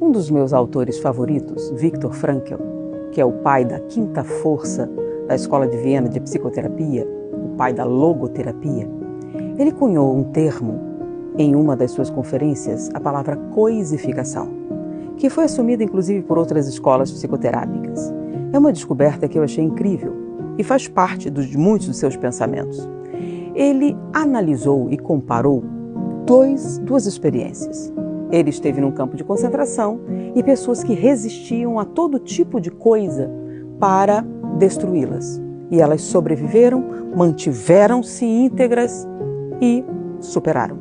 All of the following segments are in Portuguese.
Um dos meus autores favoritos, Viktor Frankl, que é o pai da quinta força da Escola de Viena de Psicoterapia, o pai da logoterapia, ele cunhou um termo em uma das suas conferências, a palavra coisificação, que foi assumida inclusive por outras escolas psicoterápicas. É uma descoberta que eu achei incrível e faz parte de muitos dos seus pensamentos. Ele analisou e comparou duas experiências. Ele esteve num campo de concentração e pessoas que resistiam a todo tipo de coisa para destruí-las. E elas sobreviveram, mantiveram-se íntegras e superaram.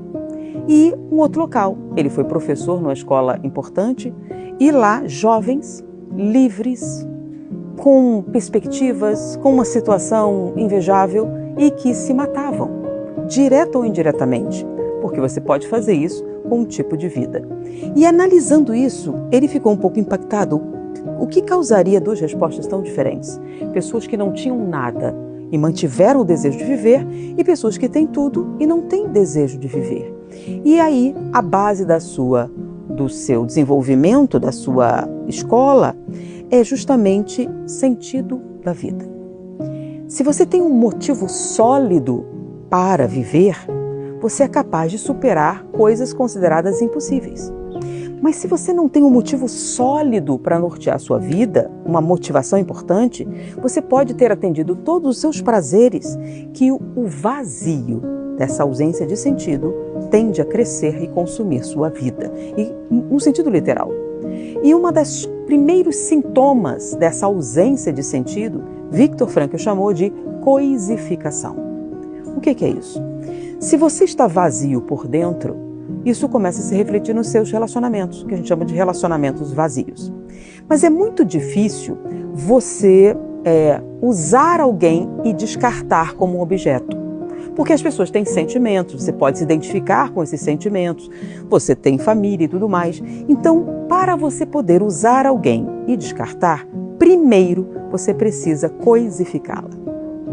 E um outro local, ele foi professor numa escola importante e lá jovens, livres, com perspectivas, com uma situação invejável e que se matavam, direto ou indiretamente, porque você pode fazer isso com um tipo de vida. E analisando isso, ele ficou um pouco impactado. O que causaria duas respostas tão diferentes? Pessoas que não tinham nada e mantiveram o desejo de viver e pessoas que têm tudo e não têm desejo de viver. E aí, a base do seu desenvolvimento, da sua escola, é justamente sentido da vida. Se você tem um motivo sólido para viver, você é capaz de superar coisas consideradas impossíveis. Mas se você não tem um motivo sólido para nortear a sua vida, uma motivação importante, você pode ter atendido todos os seus prazeres que o vazio dessa ausência de sentido tende a crescer e consumir sua vida, e no sentido literal. E um dos primeiros sintomas dessa ausência de sentido, Viktor Frankl chamou de coisificação. O que é isso? Se você está vazio por dentro, isso começa a se refletir nos seus relacionamentos, que a gente chama de relacionamentos vazios. Mas é muito difícil você usar alguém e descartar como um objeto. Porque as pessoas têm sentimentos, você pode se identificar com esses sentimentos, você tem família e tudo mais. Então, para você poder usar alguém e descartar, primeiro você precisa coisificá-la,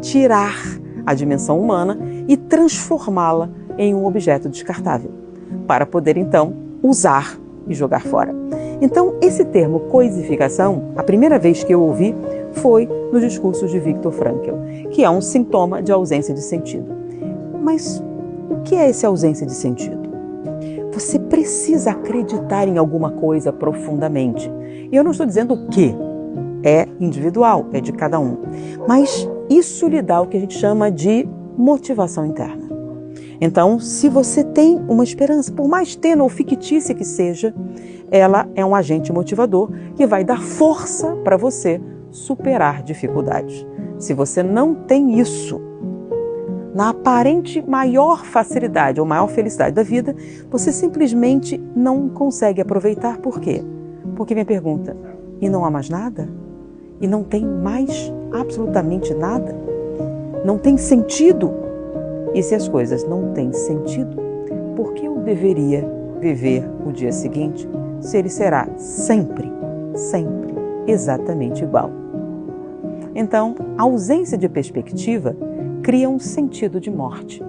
tirar a dimensão humana e transformá-la em um objeto descartável, para poder então usar e jogar fora. Então, esse termo coisificação, a primeira vez que eu ouvi foi no discurso de Viktor Frankl, que é um sintoma de ausência de sentido. Mas o que é essa ausência de sentido? Você precisa acreditar em alguma coisa profundamente. E eu não estou dizendo o que, é individual, é de cada um. Mas isso lhe dá o que a gente chama de motivação interna. Então, se você tem uma esperança, por mais tênue ou fictícia que seja, ela é um agente motivador que vai dar força para você superar dificuldades. Se você não tem isso, na aparente maior facilidade ou maior felicidade da vida, você simplesmente não consegue aproveitar. Por quê? Porque me pergunta, e não há mais nada? E não tem mais absolutamente nada? Não tem sentido? E se as coisas não têm sentido, por que eu deveria viver o dia seguinte se ele será sempre exatamente igual? Então, a ausência de perspectiva cria um sentido de morte.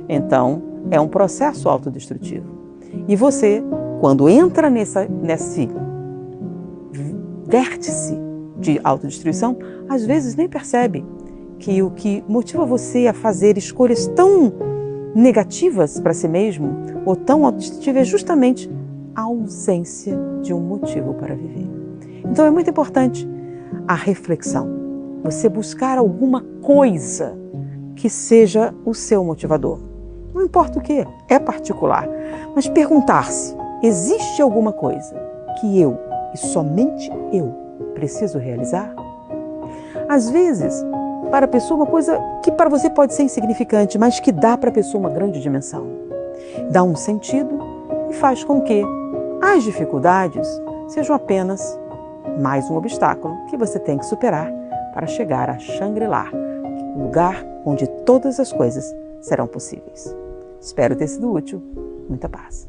Então, é um processo autodestrutivo. E você, quando entra nesse vértice de autodestruição, às vezes nem percebe que o que motiva você a fazer escolhas tão negativas para si mesmo ou tão autodestrutivas é justamente a ausência de um motivo para viver. Então é muito importante a reflexão, você buscar alguma coisa que seja o seu motivador. Não importa o que, é particular, mas perguntar-se, existe alguma coisa que eu, e somente eu, preciso realizar? Às vezes, para a pessoa, uma coisa que para você pode ser insignificante, mas que dá para a pessoa uma grande dimensão. Dá um sentido e faz com que as dificuldades sejam apenas mais um obstáculo que você tem que superar para chegar a Shangri-La, o lugar onde todas as coisas serão possíveis. Espero ter sido útil. Muita paz.